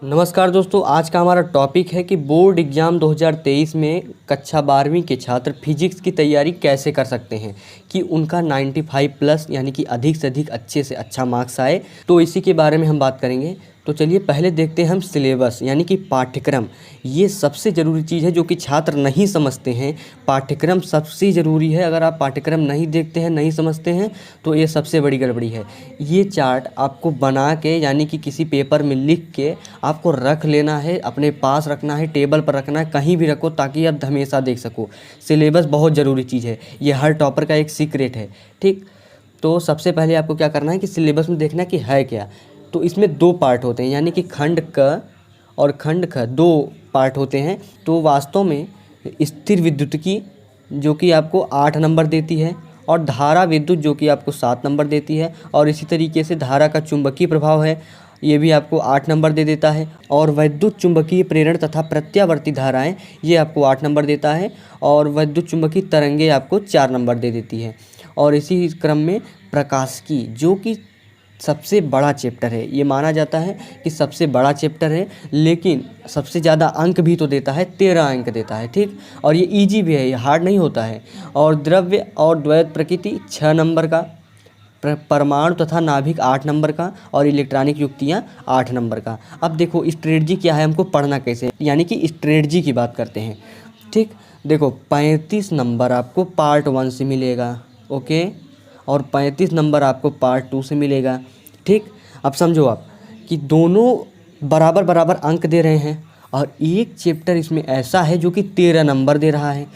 नमस्कार दोस्तों, आज का हमारा टॉपिक है कि बोर्ड एग्ज़ाम 2023 में कक्षा 12वीं के छात्र फिजिक्स की तैयारी कैसे कर सकते हैं कि उनका 95 प्लस यानी कि अधिक से अधिक अच्छे से अच्छा मार्क्स आए। तो इसी के बारे में हम बात करेंगे। तो चलिए पहले देखते हैं हम सिलेबस यानी कि पाठ्यक्रम। ये सबसे ज़रूरी चीज़ है जो कि छात्र नहीं समझते हैं। पाठ्यक्रम सबसे ज़रूरी है। अगर आप पाठ्यक्रम नहीं देखते हैं, नहीं समझते हैं, तो ये सबसे बड़ी गड़बड़ी है। ये चार्ट आपको बना के यानी कि किसी पेपर में लिख के आपको रख लेना है, अपने पास रखना है, टेबल पर रखना है, कहीं भी रखो ताकि आप हमेशा देख सको। सिलेबस बहुत ज़रूरी चीज़ है, ये हर टॉपर का एक सीक्रेट है। ठीक, तो सबसे पहले आपको क्या करना है कि सिलेबस में देखना कि है क्या। तो इसमें दो पार्ट होते हैं यानी कि खंड क और खंड ख, दो पार्ट होते हैं। तो वास्तव में स्थिर विद्युतिकी जो कि आपको 8 नंबर देती है और धारा विद्युत जो कि आपको 7 नंबर देती है, और इसी तरीके से धारा का चुंबकीय प्रभाव है, ये भी आपको 8 नंबर दे देता है, और वैद्युत चुंबकीय प्रेरण तथा प्रत्यावर्ती धाराएं ये आपको 8 नंबर देता है, और वैद्युत चुंबकीय तरंगे आपको 4 नंबर दे देती है। और इसी क्रम में प्रकाशिकी जो कि सबसे बड़ा चैप्टर है, ये माना जाता है कि सबसे बड़ा चैप्टर है, लेकिन सबसे ज़्यादा अंक भी तो देता है, 13 अंक देता है। ठीक, और ये इजी भी है, ये हार्ड नहीं होता है। और द्रव्य और द्वैत प्रकृति 6 नंबर का, परमाणु तथा नाभिक 8 नंबर का, और इलेक्ट्रॉनिक युक्तियाँ 8 नंबर का। अब देखो स्ट्रेटजी क्या है, हमको पढ़ना कैसे, यानी कि स्ट्रेटजी की बात करते हैं। ठीक, देखो 35 नंबर आपको पार्ट 1 से मिलेगा, ओके, और 35 नंबर आपको पार्ट 2 से मिलेगा। ठीक, अब समझो आप कि दोनों बराबर बराबर अंक दे रहे हैं, और एक चैप्टर इसमें ऐसा है जो कि 13 नंबर दे रहा है।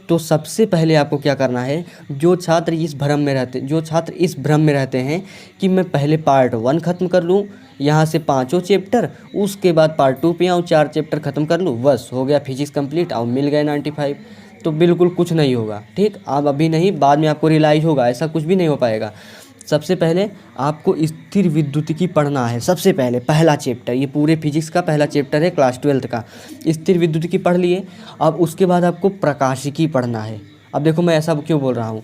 तो सबसे पहले आपको क्या करना है, जो छात्र इस भ्रम में रहते हैं कि मैं पहले पार्ट 1 ख़त्म कर लूँ, यहाँ से 5 चैप्टर, उसके बाद पार्ट 2 पे आऊँ, 4 चैप्टर ख़त्म कर लूँ, बस हो गया फिजिक्स कंप्लीट और मिल गए 95। तो बिल्कुल कुछ नहीं होगा। ठीक, आप अभी नहीं, बाद में आपको रियलाइज़ होगा, ऐसा कुछ भी नहीं हो पाएगा। सबसे पहले आपको स्थिर विद्युतिकी पढ़ना है। सबसे पहले पहला चैप्टर, ये पूरे फिजिक्स का पहला चैप्टर है क्लास 12th का, स्थिर विद्युतिकी पढ़ लिए। अब उसके बाद आपको प्रकाशिकी पढ़ना है। अब देखो मैं ऐसा क्यों बोल रहा हूँ,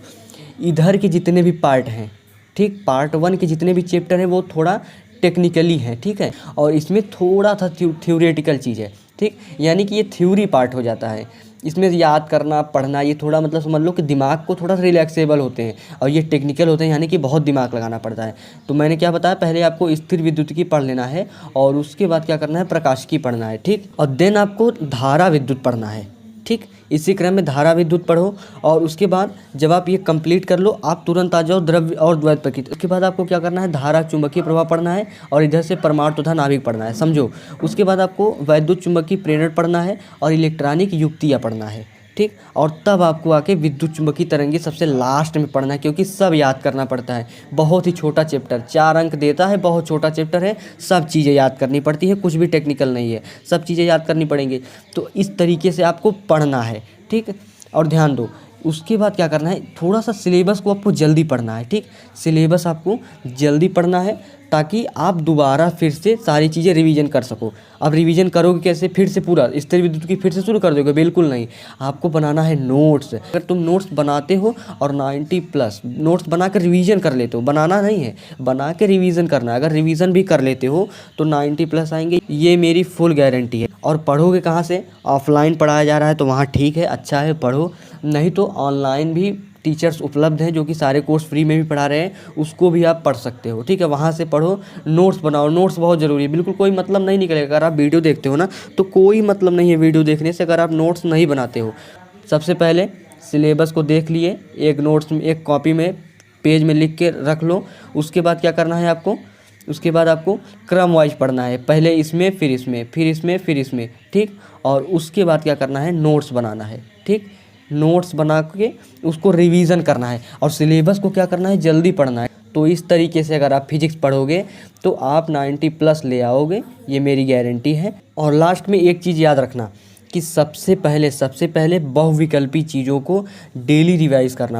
इधर के जितने भी पार्ट हैं, ठीक, पार्ट 1 के जितने भी चैप्टर हैं वो थोड़ा टेक्निकली है, ठीक है, और इसमें थोड़ा सा थ्योरेटिकल चीज़ है। ठीक, यानी कि ये थ्योरी पार्ट हो जाता है, इसमें याद करना पढ़ना ये थोड़ा मतलब समझ लो कि दिमाग को थोड़ा सा रिलैक्सेबल होते हैं, और ये टेक्निकल होते हैं यानी कि बहुत दिमाग लगाना पड़ता है। तो मैंने क्या बताया, पहले आपको स्थिर विद्युतिकी पढ़ लेना है, और उसके बाद क्या करना है, प्रकाशिकी पढ़ना है। ठीक, और देन आपको धारा विद्युत पढ़ना है। ठीक, इसी क्रम में धारा विद्युत पढ़ो, और उसके बाद जब आप ये कंप्लीट कर लो आप तुरंत आ जाओ द्रव्य और द्वैत प्रकृति। उसके बाद आपको क्या करना है, धारा चुंबकीय प्रभाव पढ़ना है, और इधर से परमाणु तथा नाभिक पढ़ना है, समझो। उसके बाद आपको वैद्युत चुंबकीय प्रेरण पढ़ना है और इलेक्ट्रॉनिक युक्तियाँ पढ़ना है। ठीक, और तब आपको आके विद्युत चुंबकीय तरंगे सबसे लास्ट में पढ़ना है, क्योंकि सब याद करना पड़ता है। बहुत ही छोटा चैप्टर, 4 अंक देता है, बहुत छोटा चैप्टर है, सब चीज़ें याद करनी पड़ती है, कुछ भी टेक्निकल नहीं है, सब चीज़ें याद करनी पड़ेंगी। तो इस तरीके से आपको पढ़ना है। ठीक, और ध्यान दो, उसके बाद क्या करना है, थोड़ा सा सिलेबस को आपको जल्दी पढ़ना है। ठीक, सिलेबस आपको जल्दी पढ़ना है ताकि आप दोबारा फिर से सारी चीज़ें रिवीजन कर सको। अब रिवीजन करोगे कैसे, फिर से पूरा स्थिर विद्युत की फिर से शुरू कर दोगे, बिल्कुल नहीं। आपको बनाना है नोट्स। अगर तुम नोट्स बनाते हो और 90 प्लस नोट्स बना कर रिवीजन कर लेते हो, बनाना नहीं है, बना के रिवीजन करना है, अगर रिवीजन भी कर लेते हो तो 90 प्लस आएंगे, ये मेरी फुल गारंटी है। और पढ़ोगे कहाँ से, ऑफलाइन पढ़ाया जा रहा है तो वहाँ ठीक है, अच्छा है, पढ़ो, नहीं तो ऑनलाइन भी टीचर्स उपलब्ध हैं जो कि सारे कोर्स फ्री में भी पढ़ा रहे हैं, उसको भी आप पढ़ सकते हो। ठीक है, वहाँ से पढ़ो, नोट्स बनाओ, नोट्स बहुत ज़रूरी है, बिल्कुल कोई मतलब नहीं निकलेगा। अगर आप वीडियो देखते हो ना तो कोई मतलब नहीं है वीडियो देखने से, अगर आप नोट्स नहीं बनाते हो। सबसे पहले सिलेबस को देख लिए, एक नोट्स में, एक कॉपी में, पेज में लिख के रख लो। उसके बाद क्या करना है आपको, उसके बाद आपको क्रम वाइज पढ़ना है, पहले इसमें, फिर इसमें, फिर इसमें, फिर इसमें। ठीक, और उसके बाद क्या करना है, नोट्स बनाना है। ठीक, नोट्स बना के उसको रिवीजन करना है, और सिलेबस को क्या करना है, जल्दी पढ़ना है। तो इस तरीके से अगर आप फिजिक्स पढ़ोगे तो आप 90 प्लस ले आओगे, ये मेरी गारंटी है। और लास्ट में एक चीज़ याद रखना कि सबसे पहले बहुविकल्पी चीज़ों को डेली रिवाइज करना।